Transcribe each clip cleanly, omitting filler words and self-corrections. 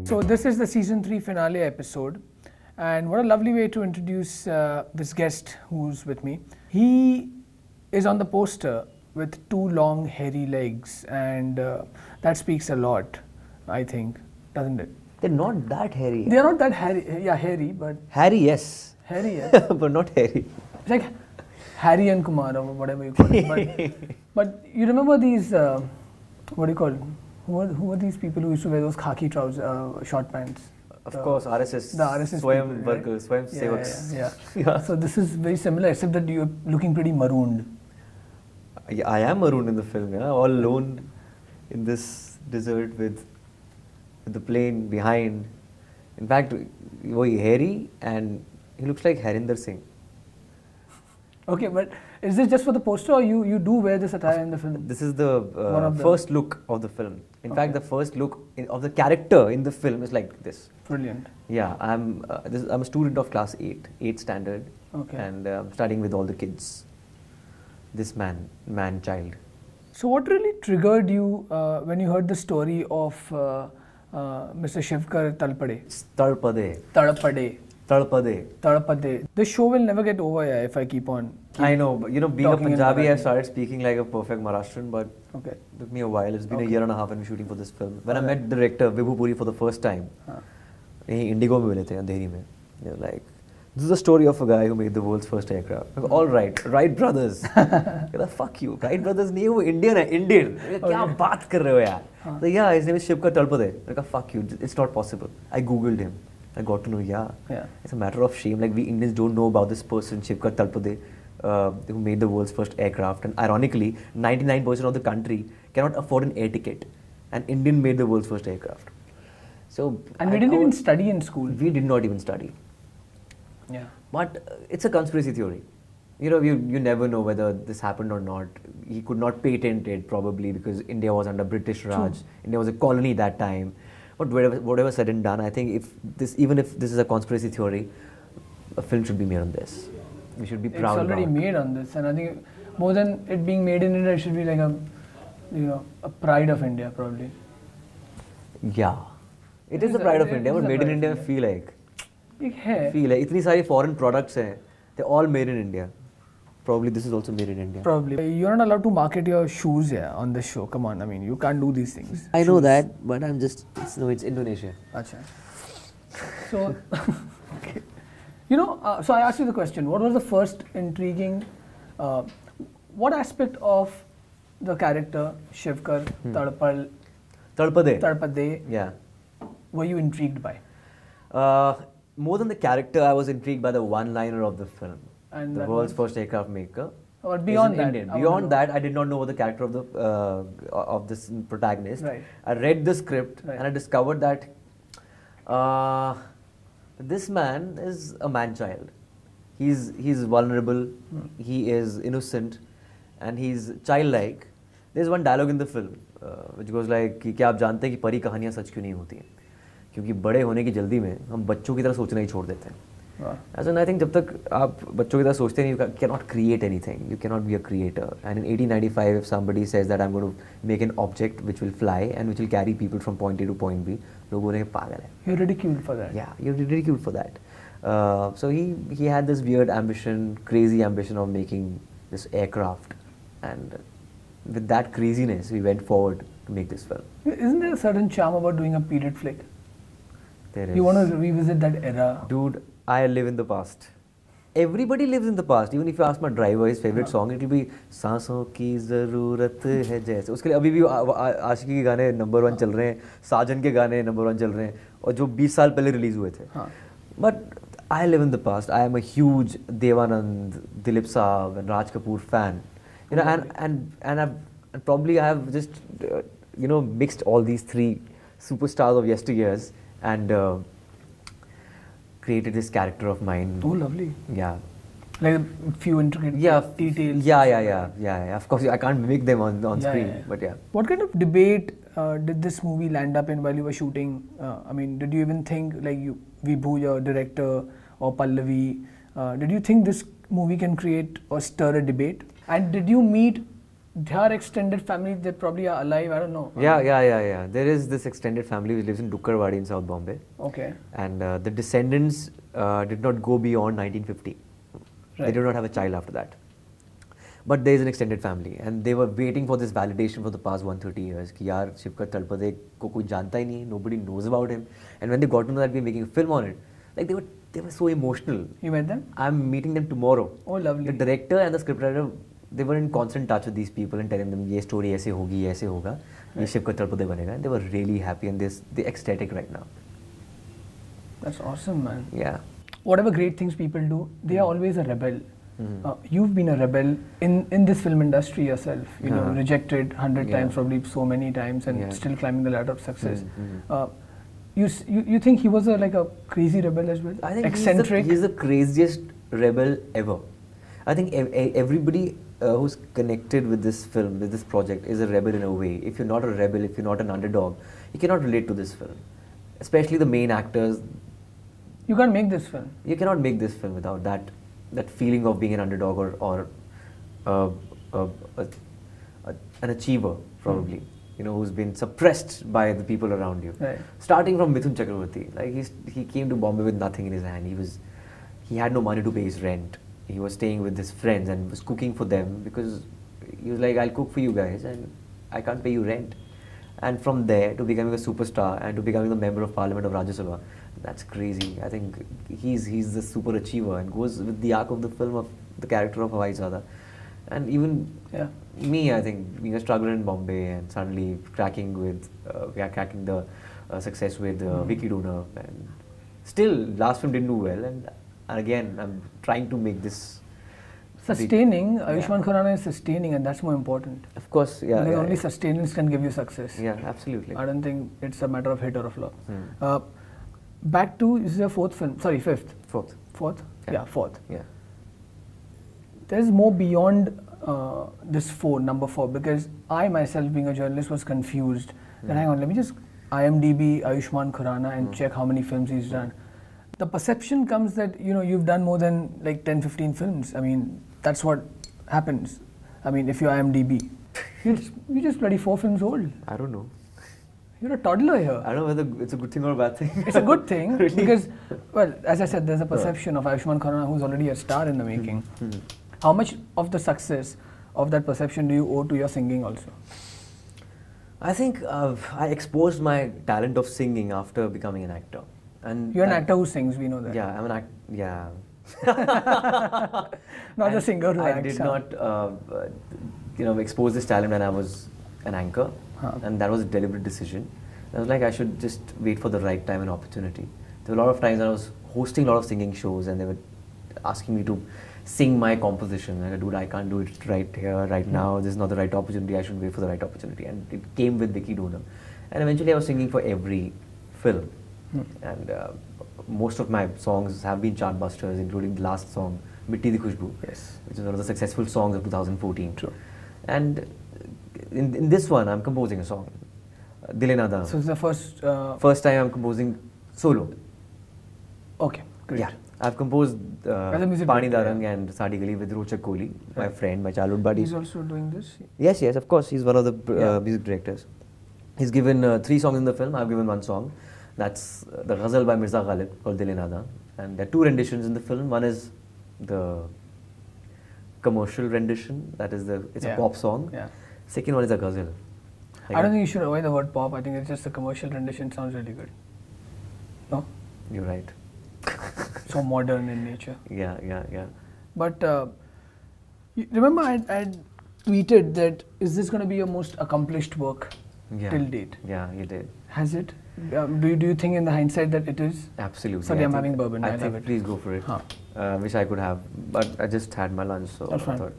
So this is the season 3 finale episode, and what a lovely way to introduce this guest who's with me. He is on the poster with 2 long hairy legs, and that speaks a lot, I think, doesn't it? They're not that hairy. They're not that hairy, yeah, hairy, but... Hairy, yes. Hairy, yes. But not hairy. It's like Harry and Kumar or whatever you call it. But you remember these, what do you call it? Who are these people who used to wear those khaki trousers, short pants? Of course, RSS. The RSS Swayam people, workers, Swayam sevaks. Yeah. So this is very similar, except that you're looking pretty marooned. I am marooned in the film, yeah? All alone in this desert with the plane behind. In fact, he's hairy and he looks like Harinder Singh. Okay, but is this just for the poster, or you do wear this attire in the film? This is the first look of the film. In fact, the first look of the character in the film is like this. Brilliant. Yeah, I'm a student of class 8 standard. Okay. And I'm studying with all the kids. This child. So what really triggered you when you heard the story of Mr. Shivkar Talpade? Talpade. This show will never get over if I keep on. I know, but being a Punjabi, I started speaking like a perfect Maharashtrian, but it took me a while. It's been a year and a half when we were shooting for this film. When I met director Vibhu Puri for the first time, he Indigo mein mile the, Andheri mein. They were like, this is the story of a guy who made the world's first aircraft. I go, all right, Wright brothers. Like, fuck you, Wright brothers nahi wo Indian hai, Indian. Kya baat kar rahe ho yaar? Like, yeah, his name is Shivkar Talpade. Like, fuck you, it's not possible. I googled him. I got to know, it's a matter of shame. Like, we Indians don't know about this person, Shivkar Talpade, who made the world's first aircraft. And ironically, 99% of the country cannot afford an air ticket. An Indian made the world's first aircraft. So, and we didn't even study in school. We did not even study. Yeah. But it's a conspiracy theory. You never know whether this happened or not. He could not patent it probably because India was under British Raj. True. India was a colony that time. But whatever said and done, I think even if this is a conspiracy theory, a film should be made on this. We should be proud of it. It's already made on this, and I think more than it being made in India, it should be like a pride of India probably. Yeah, it is the pride of India, but made in India, I feel like. Itni sari foreign products hai, they're all made in India. Probably this is also made in India. Probably. You're not allowed to market your shoes on this show. Come on, I mean, you can't do these things. I know that, but I'm just, it's Indonesia. Achha. So, okay. So I asked you the question, what was the first intriguing, what aspect of the character, Shivkar Talpade, yeah, were you intrigued by? More than the character, I was intrigued by the one-liner of the film. And the world's first aircraft maker. Or beyond that? Beyond that, I did not know what the character of the of this protagonist. Right. I read the script and I discovered that this man is a man-child. He's vulnerable, he is innocent, and he's childlike. There's one dialogue in the film which goes like कि क्या आप जानते हैं कि परी कहानियाँ सच क्यों नहीं होती हैं? क्योंकि बड़े होने की जल्दी में हम बच्चों की तरह सोचना ही छोड़ देते हैं. As in, I think जब तक आप बच्चों की तरह सोचते हैं, you cannot create anything. You cannot be a creator. And in 1895, if somebody says that I'm going to make an object which will fly and which will carry people from point A to point B, लोग बोलेंगे पागल है. You're ridiculed for that. Yeah, you're ridiculed for that. So he had this weird ambition, crazy ambition of making this aircraft, and with that craziness, we went forward to make this film. Isn't there a certain charm about doing a period flick? There is. You want to revisit that era? Dude, I live in the past. Everybody lives in the past. Even if you ask my driver his favorite song, it will be सांसों की ज़रूरत है जैसे. उसके लिए अभी भी आशिकी के गाने नंबर 1 चल रहे हैं, साजन के गाने नंबर 1 चल रहे हैं, और जो 20 साल पहले रिलीज हुए थे. But I live in the past. I am a huge Devanand, Dilip Saab, and Raj Kapoor fan. And probably I have just mixed all these 3 superstars of yesteryears and created this character of mine. Oh, lovely. Yeah. Like a few intricate details. Yeah. Of course, I can't mimic them on screen, but yeah. What kind of debate did this movie land up in while you were shooting? I mean, did you even think, like Vibhu, your director, or Pallavi, did you think this movie can create or stir a debate? And did you meet their extended family, they probably are alive, I don't know. Yeah. There is this extended family which lives in Dukkarwadi in South Bombay. Okay. And the descendants did not go beyond 1950. Right. They did not have a child after that. But there is an extended family, and they were waiting for this validation for the past 130 years. Ki yaar, Shivkat Talpade ko koi janta hi nahi, nobody knows about him. And when they got to know that we were making a film on it, like they were so emotional. You met them? I'm meeting them tomorrow. Oh, lovely. The director and the scriptwriter, they were in constant touch with these people and telling them, "Ye story aise hogi, aise hoga, ye Shivkat Talpade banega." And they were really happy, and they're ecstatic right now. That's awesome, man. Yeah. Whatever great things people do, they are always a rebel. You've been a rebel in this film industry yourself. You know, rejected 100 times, probably so many times, and still climbing the ladder of success. You think he was like a crazy rebel as well? I think eccentric. He's the craziest rebel ever. I think everybody who's connected with this film, with this project, is a rebel in a way. If you're not a rebel, if you're not an underdog, you cannot relate to this film. Especially the main actors. You can't make this film. You cannot make this film without that feeling of being an underdog or an achiever, probably. You know, who's been suppressed by the people around you. Right. Starting from Mithun Chakravarti, like he came to Bombay with nothing in his hand. He had no money to pay his rent. He was staying with his friends and was cooking for them because he was like, "I'll cook for you guys and I can't pay you rent." And from there to becoming a superstar and to becoming a member of Parliament of Rajya Sabha, that's crazy. I think he's the super achiever and goes with the arc of the film of the character of Hawaizaada. And even me, I think, being a struggler in Bombay and suddenly cracking the success with Vicky Donor, and still last film didn't do well, and again I'm trying to make this sustaining. Ayushmann Khurrana is sustaining, and that's more important. Of course, yeah. Because only sustenance can give you success. Yeah, absolutely. I don't think it's a matter of hit or a flop. Back to, this is your fourth film. Sorry, fifth. Fourth? Yeah, fourth. Yeah. There's more beyond this number four, because I myself, being a journalist, was confused. Then hang on, let me just IMDb Ayushmann Khurrana and check how many films he's done. The perception comes that, you know, you've done more than like 10-15 films. I mean, that's what happens. I mean, if you're IMDb, you're just bloody 4 films old. I don't know. You're a toddler here. I don't know whether it's a good thing or a bad thing. It's a good thing really? Because, well, as I said, there's a perception of Ayushmann Khurrana who's already a star in the making. How much of the success of that perception do you owe to your singing also? I think I exposed my talent of singing after becoming an actor. And you're an actor who sings, we know that. Yeah, I'm an actor. Yeah. Not a singer who acts. I did not, expose this talent when I was an anchor, and that was a deliberate decision. I was like, I should just wait for the right time and opportunity. There were a lot of times I was hosting a lot of singing shows, and they were asking me to sing my composition. Like, dude, I can't do it right here, right now. This is not the right opportunity. I should wait for the right opportunity. And it came with Vicky Donor. And eventually I was singing for every film. And most of my songs have been chartbusters, including the last song, Mitti Di Khushboo, which is one of the successful songs of 2014. True. And in this one, I'm composing a song, Dil-E-Nadaan. So it's the first time I'm composing solo. Okay, great. Yeah, I've composed Pani Darang and Sadi Gali with Rochak Kohli, my friend, my childhood buddy. He's also doing this? Yes, of course. He's one of the music directors. He's given 3 songs in the film. I've given 1 song. That's the ghazal by Mirza Ghalib called Dil-E-Nadaan. And there are 2 renditions in the film. One is the commercial rendition, that is it's a pop song. Second one is a ghazal. Like I don't think you should avoid the word pop. I think it's just a commercial rendition. Sounds really good. No? You're right. So modern in nature. Yeah. But remember I tweeted that, is this going to be your most accomplished work till date? Yeah, you did. Has it? Do you think in the hindsight that it is? Absolutely. Sorry, I'm having bourbon. I think please go for it. Wish I could have, but I just had my lunch, so that's I thought.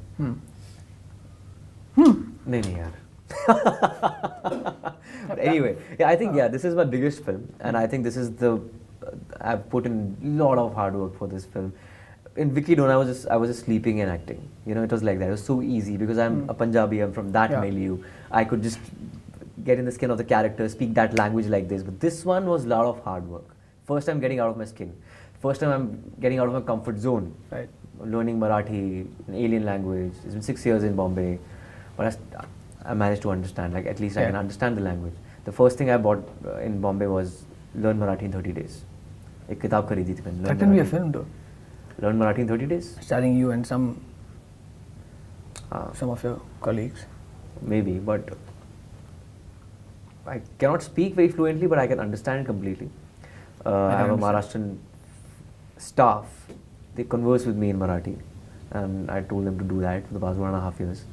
Nahi yaar. But anyway, I think this is my biggest film, and I think this is I've put in a lot of hard work for this film. In Vicky Donor, I was just sleeping and acting. You know, it was like that. It was so easy because I'm a Punjabi. I'm from that milieu. I could just get in the skin of the character, speak that language like this. But this one was a lot of hard work. First time getting out of my skin. First time I'm getting out of my comfort zone. Right. Learning Marathi, an alien language. It's been 6 years in Bombay. but I managed to understand. Like at least I can understand the language. The first thing I bought in Bombay was Learn Marathi in 30 Days. एक किताब खरीदी थी मैंने. That can be a film though. Learn Marathi in 30 Days. Starring you and some of your colleagues. Maybe, but I cannot speak very fluently, but I can understand it completely. I have a Maharashtrian staff. They converse with me in Marathi, and I told them to do that for the past 1.5 years,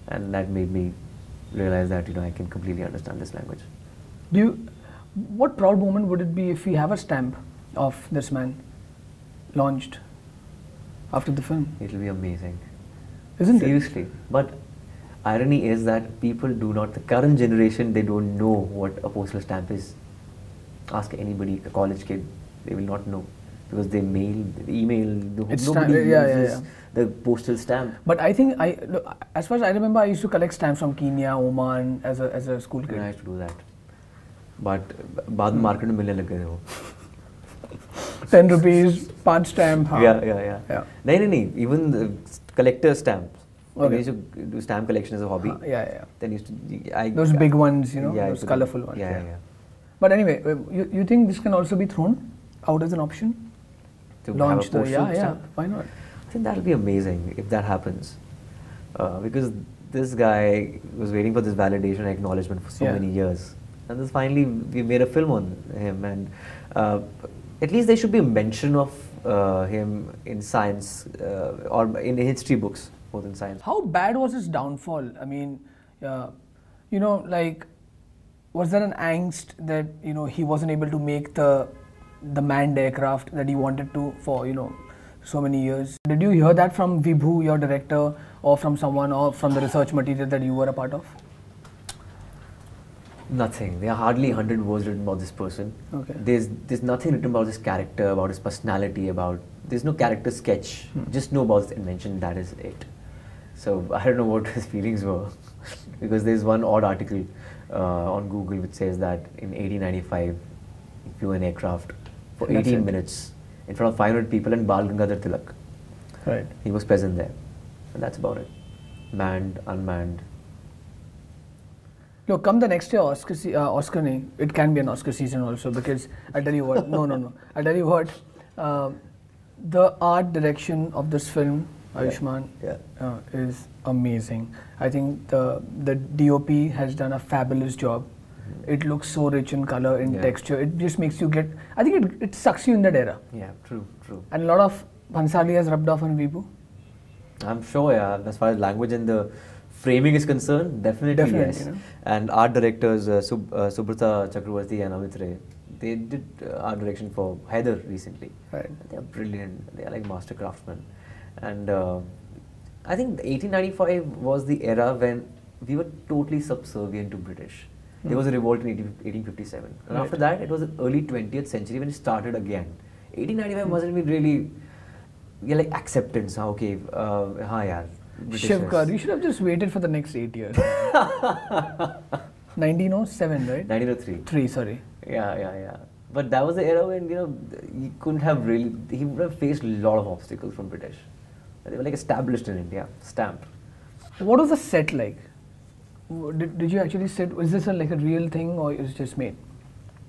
and that made me realize that I can completely understand this language. What proud moment would it be if we have a stamp of this man launched after the film? It will be amazing. Isn't Seriously. But irony is that people do not, the current generation, they don't know what a postal stamp is. Ask anybody, a college kid, they will not know. Because they email, nobody uses the postal stamp. But I think, as far as I remember, I used to collect stamps from Kenya, Oman as a school kid. And I used to do that. But बाद में market में मिलने लग गए वो. 10 rupees, 5 stamp. Yeah. No. Even the collector stamps. Okay. I used to do stamp collection as a hobby. Then used to those big ones, those colorful ones. Yeah. But anyway, you think this can also be thrown out as an option? To launch have a postal stamp? Why not? I think that'll be amazing if that happens. Because this guy was waiting for this validation and acknowledgement for so many years. And then finally we made a film on him, and at least there should be a mention of him in science or in history books more than science. How bad was his downfall? I mean, was there an angst that he wasn't able to make the manned aircraft that he wanted to for so many years? Did you hear that from Vibhu, your director, or from someone, or from the research material that you were a part of? Nothing. There are hardly 100 words written about this person. Okay. There's nothing written about his character, about his personality, there's no character sketch. Just know about his invention, that is it. So I don't know what his feelings were. Because there's one odd article on Google which says that in 1895 he flew an aircraft for 18 minutes in front of 500 people and Bal Gangadhar Tilak. Right. He was present there. And that's about it. Manned, unmanned. Look, come the next year, it can be an Oscar season also, because I'll tell you what, no. I'll tell you what, the art direction of this film, Ayushmann, is amazing. I think the DOP has done a fabulous job. It looks so rich in color, in texture. It just makes you I think it sucks you in that era. Yeah, true. And a lot of Bhansali has rubbed off on Vibhu. I'm sure, as far as language and the framing is concerned, definitely yes. And art directors Subrata Chakravarti and Amit Ray, they did art direction for Haider recently. Right. They are brilliant. They are like master craftsmen. And I think 1895 was the era when we were totally subservient to British. There was a revolt in 1857. And after that, it was the early 20th century when it started again. 1895 wasn't really like acceptance. Okay, Shivkar, you should have just waited for the next 8 years. 1907, right? 1903. 3, sorry. Yeah. But that was the era when, he couldn't have he would have faced a lot of obstacles from British. They were like established in India, stamped. What was the set like? Did you actually sit, is this like a real thing or is it just made?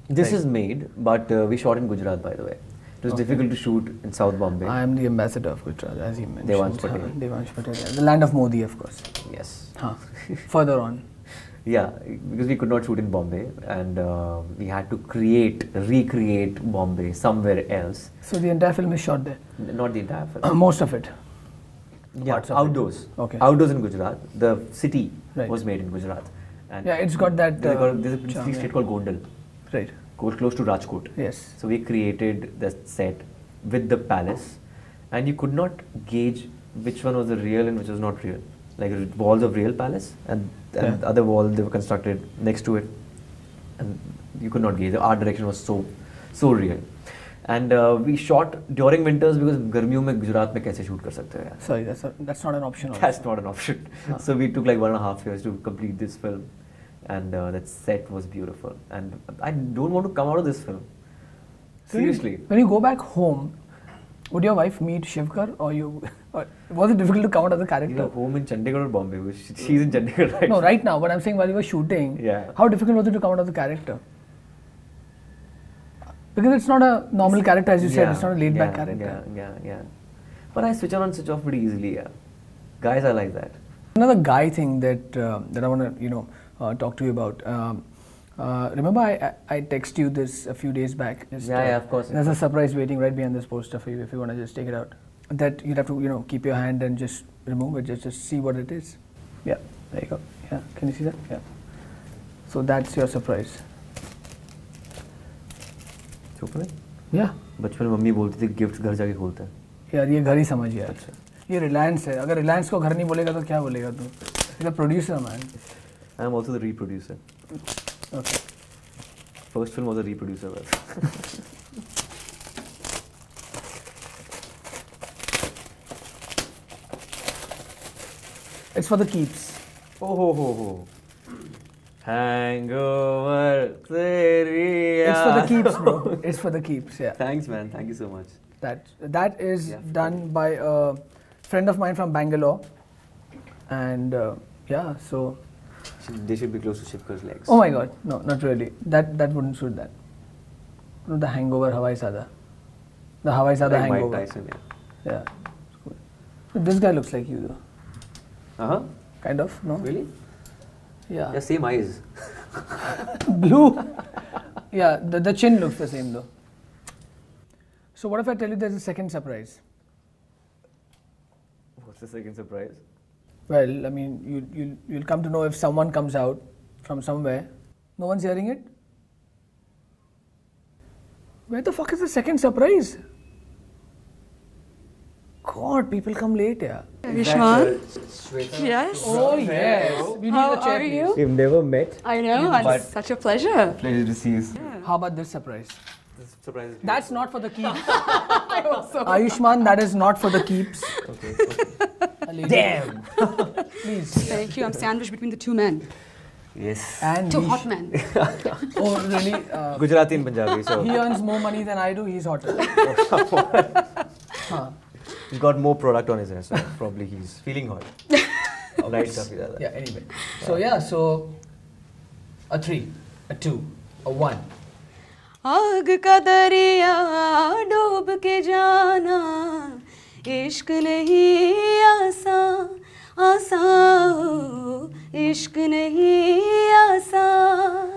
This is made, but we shot in Gujarat, by the way. It was difficult to shoot in South Bombay. I am the ambassador of Gujarat, as you mentioned. Devansh Patel. The land of Modi, of course. Yes. Further on. Yeah, because we could not shoot in Bombay, and we had to recreate Bombay somewhere else. So the entire film is shot there? Not the entire film. Most of it? Yeah, outdoors. Okay. Outdoors in Gujarat. The city was made in Gujarat. And it's got that... there's a street called Gondal. Right. Close to Rajkot. Yes. So we created the set with the palace, and you could not gauge which one was the real and which was not real. Like walls of real palace and the other wall they were constructed next to it, and you could not gauge. The art direction was so real. And we shot during winters because गर्मियों में गुजरात में कैसे shoot कर सकते हैं? Sorry, that's not an option. That's not an option. So we took like 1.5 years to complete this film. And that set was beautiful. And I don't want to come out of this film. Seriously. When you go back home, Would your wife meet Shivkar or you? Or was it difficult to come out of the character? You know, home in Chandigarh or Bombay? She's in Chandigarh right No, right now. But I'm saying while you were shooting, how difficult was it to come out of the character? Because it's not a normal character, as you said. It's not a laid-back character. Yeah. But I switch on and switch off pretty easily. Yeah, guys are like that. Another guy thing that I want to talk to you about. Remember, I texted you this a few days back. Just, of course. There's a surprise waiting right behind this poster for you if you want to just take it out. That you'd have to keep your hand and just remove it, just see what it is. Yeah, there you go. Yeah, can you see that? Yeah. So that's your surprise. Open है? Yeah. बचपन में mummy बोलती थी gift घर जाके खोलते हैं. यार ये घर ही समझ यार. अच्छा. ये रिलायंस है. अगर रिलायंस को घर नहीं बोलेगा तो क्या बोलेगा तू? He's a producer, man. I am also the reproducer. Okay. First film was a reproducer. It's for the keeps. Oh. Hangover. It's for the keeps, bro. It's for the keeps, yeah. Thanks, man. Thank you so much. That is done by a friend of mine from Bangalore. And so... They should be close to Shivkar's legs. Oh my god, no, not really. That wouldn't suit that. No, the Hangover Hawaizaada. The Hawaizaada like Hangover. Mike Tyson, Yeah. Cool. This guy looks like you though. Uh-huh. Kind of, no? Really? Yeah. Yeah, same eyes. Blue. Yeah, the chin looks the same though. So what if I tell you there's a second surprise? What's the second surprise? Well, I mean, you'll come to know if someone comes out from somewhere. No one's hearing it? Where the fuck is the second surprise? God, people come late, yeah. Ayushmann? Shweta? Yes. Oh, yes. We need How the chair, are you? please. We've never met. I know, it's such a pleasure. Pleasure to see you. Yeah. How about this surprise? This surprise is That's not for the keeps. I also. Ayushmann, that is not for the keeps. Okay. Damn! Please. Thank you. I'm sandwiched between the two men. Yes. And Two hot men. Oh, really? Gujarati and Punjabi, so... He earns more money than I do, he's hotter. He's got more product on his hair, so probably he's feeling hot. Right, Kafi. Yeah, anyway. So a 3, a 2, a 1. आग का दरिया डूब के जाना इश्क नहीं आसान आसान इश्क नहीं आसान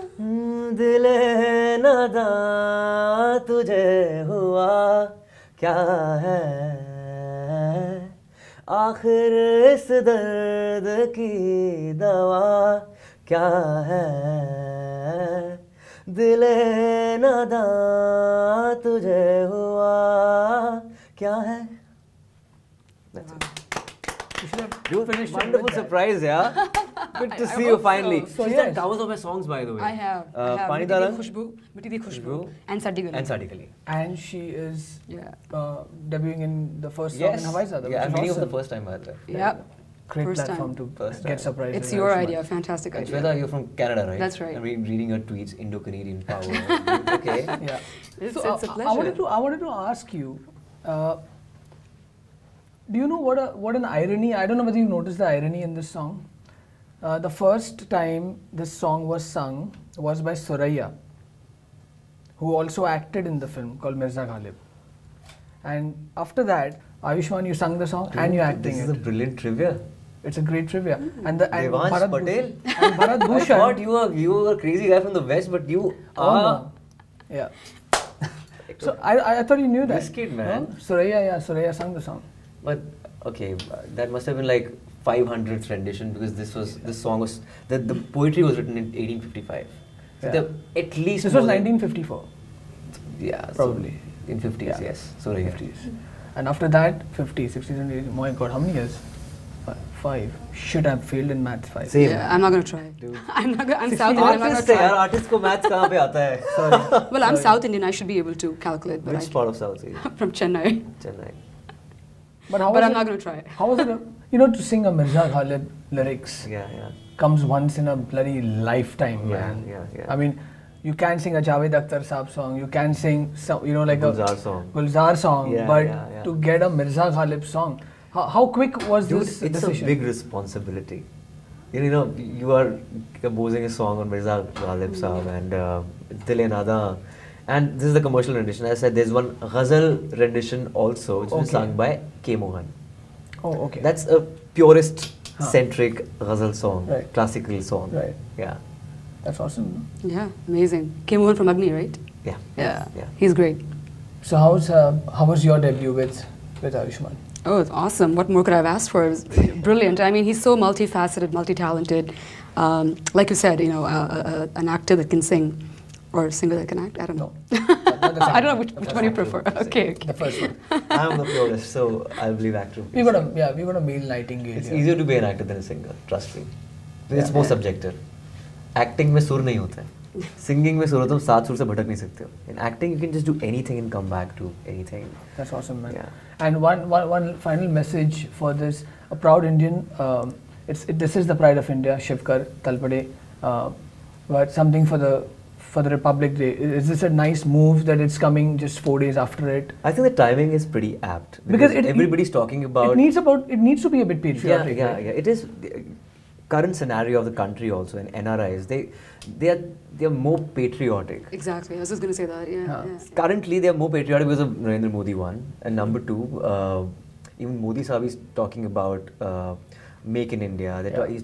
दिल-ए-नादान तुझे हुआ क्या है आखिर इस दर्द की दवा क्या है दिल-ए-नादान तुझे हुआ क्या है. That's it. You should have Dude, wonderful surprise, yeah. Good to see you finally. So She's yes. done covers of my songs, by the way. I have. Pani Mitti Di Tarang, Mitti Di Khushbu and Sadi Gali. and Sadi Gali. And she is Yeah. debuting in the first song in Hawaizaada. Yeah, I'm which meeting is for the awesome. first time, by the way. Yep. Great First platform time. to get surprised. It's your idea. Fantastic And idea. Shweta, you're from Canada, right? That's right. I'm reading your tweets, Indo-Canadian power. Okay. Yeah. It's So a pleasure. I wanted to ask you. Do you know what an irony? I don't know whether you noticed the irony in this song. The first time this song was sung was by Suraya, who also acted in the film called Mirza Ghalib. And after that, Ayushmann, you sung the song and you're acting This is it. a brilliant trivia. It's a great trivia. And Devansh Bharat Patel? And Bharat I Bhushan. thought you were a crazy guy from the West, but you are... no. Yeah. So I thought you knew that. This kid, man. No? Suraya sung the song. But, okay, that must have been like 500th rendition because this song was... The poetry was written in 1855. So Yeah. at least... This was more than- 1954. Yeah. Probably. So in 50s, Yeah. yes. So yeah. 50s. And after that, 50s, 60s, and 80s. My God, how many years? 5. Shit, I've failed in maths 5. Same. Yeah, I'm not gonna try. Dude. I'm South Indian. I'm not Artist gonna है यार, try. artist को maths कहाँ पे आता है? Well, I'm South Indian. I should be able to calculate. But Which part of South Asia? from Chennai. Chennai. But I'm not gonna try. How was it? To sing a Mirza Ghalib lyrics Yeah. comes once in a bloody lifetime, Yeah, man. yeah. I mean, You can sing a Javed Akhtar Saab song. You can sing some, you know, like Gulzar song. Yeah, but to get a Mirza Ghalib song, how quick was this decision? It's a big responsibility. You know, you are composing a song on Mirza Ghalib Saab and Dil-E-Nadaan. And this is the commercial rendition. As I said, there's one ghazal rendition also, which is sung by K. Mohan. Oh, okay. That's a purist-centric ghazal song, classical song. Right. Yeah. That's awesome. Yeah, amazing. Came over from Agni, right? Yeah. He's great. So how was your debut with Ayushmann? Oh, it's awesome. What more could I have asked for? It was brilliant. I mean, he's so multifaceted, multi-talented. Like you said, you know, an actor that can sing. Or a singer that can act? I don't know. I don't know which one you prefer. Okay. The first one. I'm the purist, so I believe actor. We got a male Nightingale. It's easier to be an actor than a singer, trust me. It's more subjective. Acting में सुर नहीं होता है. Singing में सुर होता है, तुम 7 सुर से भटक नहीं सकते हो. In acting, you can just do anything and come back to anything. That's awesome, man. Yeah. And one final message for this: a proud Indian. This is the pride of India. Shivkar, Talpade, but something for the Republic Day. Is this a nice move that it's coming just 4 days after it? I think the timing is pretty apt because everybody's talking about. It needs to be a bit patriotic. Yeah. It is the current scenario of the country also, and NRIs they are more patriotic. Exactly. I was just going to say that. Yeah. Currently, they are more patriotic because of Narendra Modi one, and number two, even Modi Saab is talking about. Make in India.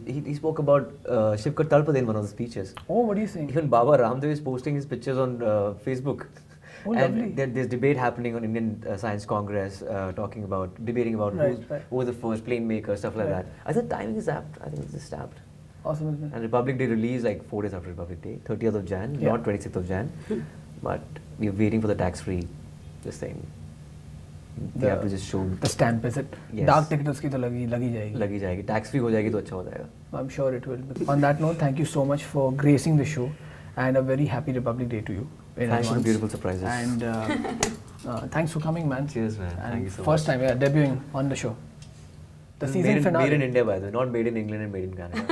He spoke about Shivkar Talpade in one of the speeches. Oh, what do you think? Even Baba Ramdev is posting his pictures on Facebook. Oh, and lovely. There's debate happening on Indian Science Congress, debating about who was the first plane maker, stuff like that. I think timing is apt. I think it's just apt. Awesome, isn't it? And Republic Day release like 4 days after Republic Day, 30th of Jan, not 26th of Jan. But we're waiting for the tax-free, this thing. They have to just show the stamp, is it? Yes. Dark ticket uski to lagi jayegi. Tax free ho jayegi to अच्छा हो जाएगा. I'm sure it will. On that note, thank you so much for gracing the show, and a very happy Republic Day to you. Thanks for the beautiful surprises. And thanks for coming, man. Cheers, man. And thank you so first much. time, debuting on the show. The season finale. Made in India, by the way, not made in England and made in Canada.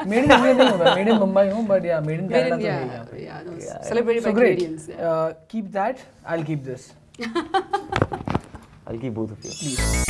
Made in India नहीं होगा, made in Mumbai but yeah, made in Canada तो yeah. Celebrated by Canadians. So great. Keep that. I'll keep this. I'll keep both of you. Please.